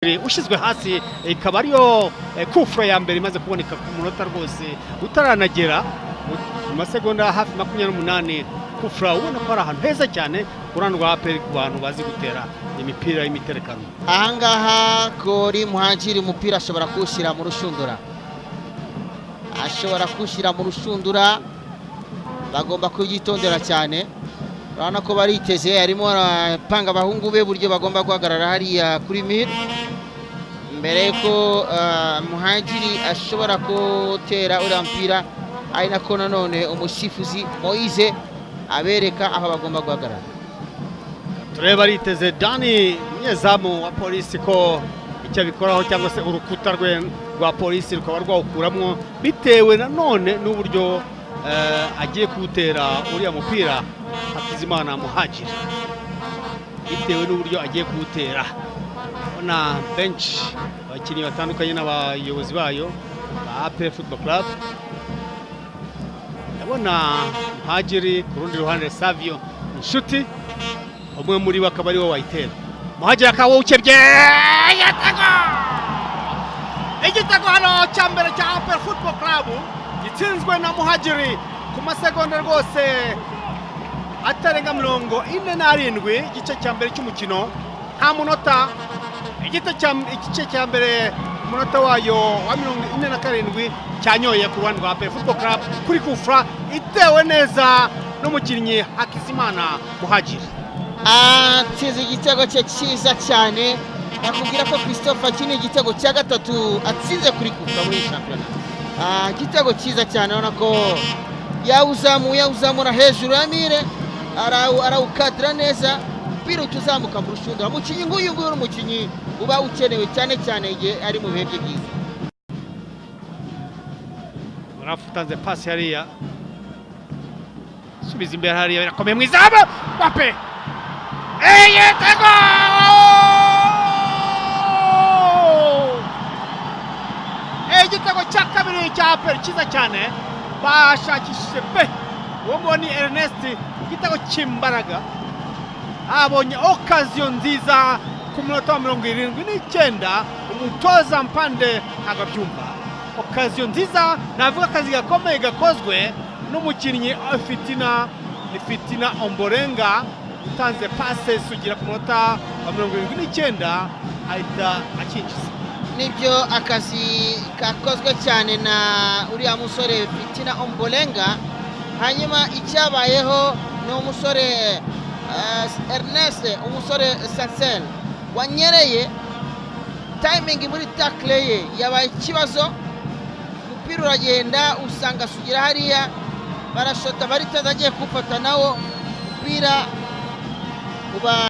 ushyizwe hasi ikaba ariyo kufra ya mbere imaze kuboneka ku munota rwose utaranagera mu masegonda hafi 28 kufra ubona ko ari ahantu heza cyane kurandwa aperi ku bantu bazi gutera imipira y'imiterekano. Ahangaha Kori Muhajiri umupira ashobora kuwushyira mu rushundura, bagomba kuyitondera cyane. Urabona ko bariteze, arimo arapanga abahungu be buryo bagomba guhagarara hariya kuri mid mbere ko Muhajiri ashobora gutera uriya mpira, ari nako nanone umusifuzi Moise abereka aho bagomba guhagarara. Tureba ariteze Dani nyezamu wa polisi ko icyo bikoraho cyangwa se urukuta rwa polisi rukaba rwawukuramwo bitewe nanone n'uburyo agiye kuwutera uriya mupira Hakizimana Muhajiri, bitewe n'uburyo agiye kuwutera. Ona bench abakinnyi batandukanye n'abayobozi bayo ba APR Football Club. Ndabona Muhajiri ku rundi ruhande Savio Inshuti, umwe muri bo akaba ari wo wayitera. Muhajiri akaba ukebye igitego hano cya mbere cya APR Football Club gitsinzwe na Muhajiri ku masegonda rwose atarenga 47 igice cya mbere cy'umukino. Nta munota igice cya mbere umunota wayo wa 47 cyanyoye ku ruhande rwa APR Football Club kuri kufra itewe neza n'umukinnyi Hakizimana Muhajiri. Atsinze igitego cye cyiza cyane, nakubwira ko Christophe akini igitego cya gatatu atsinze kuri kufra muri shampiyona. Igitego cyiza cyane, urabona ko yawuzamura hejuru ya mire, arawukadira neza, mpira utuzamuka mu rushundura. Umukinnyi nguyu n'umukinnyi uba ukenewe cyane cyane igihe ari mu bihe bye byiza. Murafutanze pasi hariya, subiza imbere hariya, birakomeye mu izamu. Wape igitego igitego cya kabiri cya APR cyiza cyane, bashakishije pe uwo ni Ernest, igitego cy'imbaraga. Abonye occasion nziza ku munota wa 79, umutoza Mpande agabyumva. Occasion nziza, navuga akazi gakomeye gakozwe n'umukinnyi Fitina Ombolenga, utanze passe sugira ku munota wa 79 ahita akinjiza. Nibyo akazi kakozwe cyane na uriya musore Fitina Ombolenga. Hanyuma icyabayeho ni umusore Ernest, umusore Sansel wanyereye, timing muri tackle ye yabaye ikibazo, umupira uragenda usanga sugira hariya, barashota baritaza agiye kufata nawo umupira uba